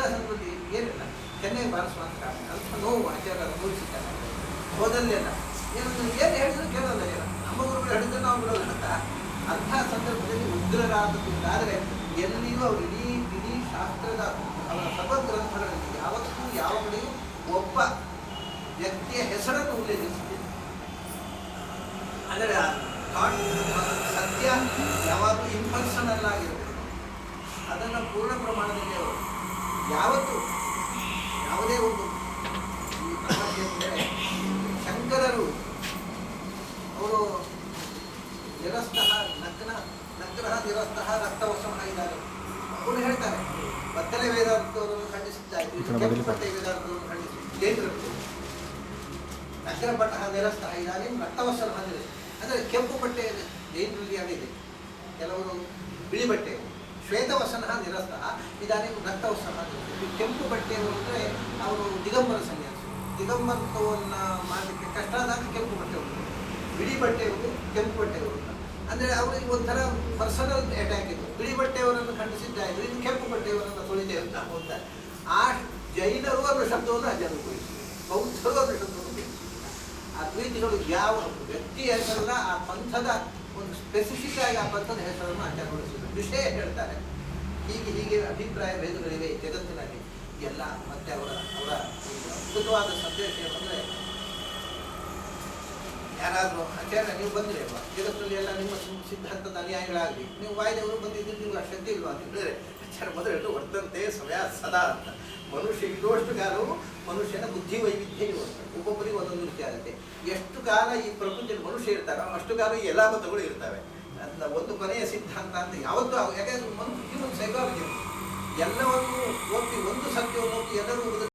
ಸಂಸ್ಕೃತಿ ಏನಿಲ್ಲ, ಚೆನ್ನೈ ಬಾರಿಸುವಂತ ಕಾರಣ ಅಲ್ಪ ನೋವು ಆಚಾರ್ಯ ಅನುಭವಿಸಿದ್ದಾರೆ. ಹೋದಲ್ಲೆಲ್ಲ ಏನು ಹೇಳಿದ್ರು ಕೇಳೋಲ್ಲ, ಜನ ನಮ್ಮ ಗುರುಗಳು ಹೇಳಿದ್ರೆ ನಾವು ಬಿಡೋಲ್ಲ ಅಂತ. ಅಂಥ ಸಂದರ್ಭದಲ್ಲಿ ಉಗ್ರರಾದದ್ದಾದರೆ ಎಲ್ಲಿಯೂ ಅವರು ಇಡೀ ಶಾಸ್ತ್ರದ ಅವರ ಸರ್ವಗ್ರಂಥಗಳಲ್ಲಿ ಯಾವತ್ತೂ ಯಾವ ಕಡೆಯೂ ಒಬ್ಬ ವ್ಯಕ್ತಿಯ ಹೆಸರನ್ನು ಉಲ್ಲೇಖಿಸುತ್ತಿಲ್ಲ. ಅಂದರೆ ಸತ್ಯ ಯಾವಾಗಲೂ ಇಂಪರ್ಸನಲ್ ಆಗಿರಬೇಕು. ಅದನ್ನು ಪೂರ್ಣ ಪ್ರಮಾಣದಲ್ಲಿ ಅವರು ಯಾವತ್ತೂ ಯಾವುದೇ ಒಂದು ಶಂಕರರು ಅವರು ನಿರಸ್ತಃ ನಗ್ರಹ ನಿರಸ್ತಃ ರಕ್ತವಶಃ ಇದ್ದಾರೆ. ಅವರು ಹೇಳ್ತಾರೆ ಬತ್ತಲೆ ವೇದಾಂತವನ್ನು ಖಂಡಿಸಿದ್ದಾರೆ, ಕೆಂಪುಪಟ್ಟೆ ವೇದಾಂತವನ್ನು ಖಂಡಿಸಿದ್ದಾರೆ. ನಗ್ರಪಟಃ ನಿರಸ್ತಃ ಇದ್ದಾರೆ, ರಕ್ತವಶಃ ಅಂದರೆ ಅಂದರೆ ಕೆಂಪು ಬಟ್ಟೆ ಜೈನರಲ್ಲಿ ಆಗಿದೆ, ಕೆಲವರು ಬಿಳಿ ಬಟ್ಟೆ. ಶ್ವೇತವಸನಃ ನಿರಸ್ತಃ ಇದಾನೆ ರಕ್ತವಸನ. ಕೆಂಪು ಬಟ್ಟೆಯವರು ಅಂದರೆ ಅವರು ದಿಗಂಬರ ಸನ್ಯಾಸಿ, ದಿಗಂಬರತ್ವವನ್ನು ಮಾಡಲಿಕ್ಕೆ ಕಷ್ಟ ಆದಾಗ ಕೆಂಪು ಬಟ್ಟೆಯವರು, ಬಿಳಿ ಬಟ್ಟೆಯವರು ಕೆಂಪು ಬಟ್ಟೆಯವರು ಅಂದರೆ ಅವರಿಗೆ ಒಂಥರ ಪರ್ಸನಲ್ ಅಟ್ಯಾಕ್ ಇತ್ತು. ಬಿಳಿ ಬಟ್ಟೆಯವರನ್ನು ಖಂಡಿಸಿದ್ದಾಯಿತು, ಇದು ಕೆಂಪು ಬಟ್ಟೆಯವರನ್ನು ತೊಳಿತೇವೆ ಅಂತ ಹೋಗ್ತಾರೆ. ಆ ಜೈನರು ಅನ್ನೋ ಶಬ್ದವನ್ನು ಅನುಭವಿಸಿದರು, ಬೌದ್ಧರು ಅನ್ನೋ ಶಬ್ದವನ್ನು ಅದ್ವೈತಿಗಳು ಯಾವ ವ್ಯಕ್ತಿ ಹೆಸರಲ್ಲ, ಆ ಪಂಥದ ಒಂದು ಸ್ಪೆಸಿಫಿಕ್ ಆಗಿ ಆ ಪಂಥದ ಹೆಸರನ್ನು ಆಚಾರಗೊಳಿಸಿದರು. ವಿಷಯ ಹೇಳ್ತಾರೆ, ಹೀಗೆ ಅಭಿಪ್ರಾಯ ಭೇದಗಳಿವೆ ಜಗತ್ತಿನಲ್ಲಿ ಎಲ್ಲ. ಮತ್ತೆ ಅವರ ಅದ್ಭುತವಾದ ಸಂದೇಶ ಏನಂದರೆ, ಯಾರಾದರೂ ಆಚಾರ್ಯ ನೀವು ಬಂದರೆ ಅಲ್ವಾ ಜಗತ್ತಿನಲ್ಲಿ ಎಲ್ಲ ನಿಮ್ಮ ಸಿದ್ಧಾಂತದ ಅನುಯಾಯಿಗಳಾಗಲಿ, ನೀವು ವಾಯುದೇವರು ಬಂದಿದ್ದು ನೀವು ಆ ಶಕ್ತಿ ಇಲ್ವಾ ಅಂತ ಹೇಳಿದ್ರೆ ಆಚಾರ್ಯ ಮೊದಲು ವರ್ತಂತೆ ಸಮಯ ಸದಾ ಅಂತ. ಮನುಷ್ಯ ಇರುವಷ್ಟು ಕಾಲವು ಮನುಷ್ಯನ ಬುದ್ಧಿ ವೈವಿಧ್ಯ ಇರುವಂಥ, ಒಬ್ಬೊಬ್ಬರಿಗೆ ಒಂದೊಂದು ರೀತಿ ಆಗುತ್ತೆ. ಎಷ್ಟು ಕಾಲ ಈ ಪ್ರಪಂಚದಲ್ಲಿ ಮನುಷ್ಯ ಇರ್ತಾರೋ ಅಷ್ಟು ಕಾಲ ಈ ಎಲ್ಲ ಮತಗಳು ಇರ್ತವೆ. ಅದನ್ನ ಒಂದು ಕೊನೆಯ ಸಿದ್ಧಾಂತ ಅಂತ ಯಾವತ್ತೂ ಯಾಕೆಂದ್ರೆ ಹ್ಯೂಮನ್ ಸೈಕಾಲಜಿ ಎಲ್ಲವನ್ನು ಒಪ್ಪಿ ಒಂದು ಸತ್ಯವನ್ನು ಒಪ್ಪಿ ಎಲ್ಲರೂ